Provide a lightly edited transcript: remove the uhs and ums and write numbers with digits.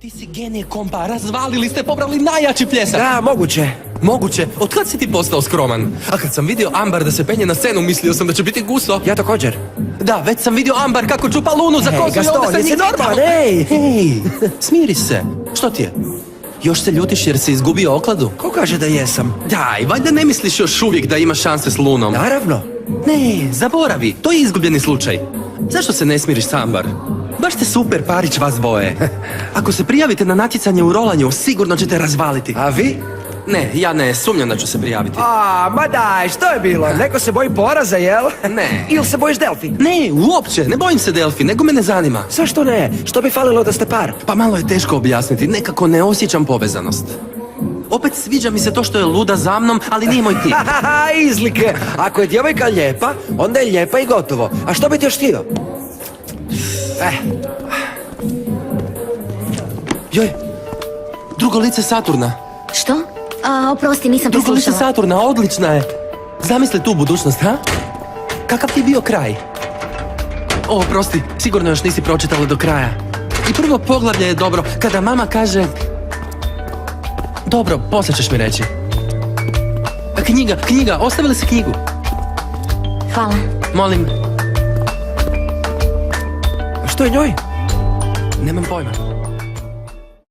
Ti si genije kompa, razvalili ste, pobrali najjači pljesak. Da, moguće. Moguće, od kad si ti postao skroman? A kad sam vidio Ambar da se penje na scenu, mislio sam da će biti guso. Ja također. Da, već sam vidio Ambar kako čupa lunu za kosu i Gaston, onda se jesi njih normalan, pitao. ej! Hej, smiri se. Što ti je? Još se ljutiš jer si izgubio okladu? Ko kaže da jesam? Daj, valjda ne misliš još uvijek da imaš šanse s lunom. Naravno. Ne, zaboravi, to je izgubljeni slučaj. Zašto se ne smiriš s Ambar? Baš ste super parić vas dvoje. Ako se prijavite na natjecanje u rolanju, sigurno ćete razvaliti. A vi? Ne, ja ne sumnjam da ću se prijaviti. Ma daj, što je bilo? Neko se boji poraza, jel? Ne. Ili se bojiš Delfi? Ne, uopće, ne bojim se Delfi, nego me ne zanima. Zašto ne? Što bi falilo da ste par? Pa malo je teško objasniti, nekako ne osjećam povezanost. Opet sviđa mi se to što je luda za mnom, ali nije moj tip. Hahaha, izlike. Ako je djevojka lijepa, onda je lijepa i gotovo. A što bi ti još htio? Joj, drugo lice Saturna. Što? Oprosti, nisam te Drugo lice slušala. Saturna, odlična je. Zamisli tu budućnost, ha? Kakav ti je bio kraj? O, oprosti, sigurno još nisi pročitala do kraja. I prvo poglavlje je dobro, kada mama kaže... Dobro, poslije ćeš mi reći. Knjiga, ostavili si knjigu. Hvala. Molim, A što je njoj? nemam pojma.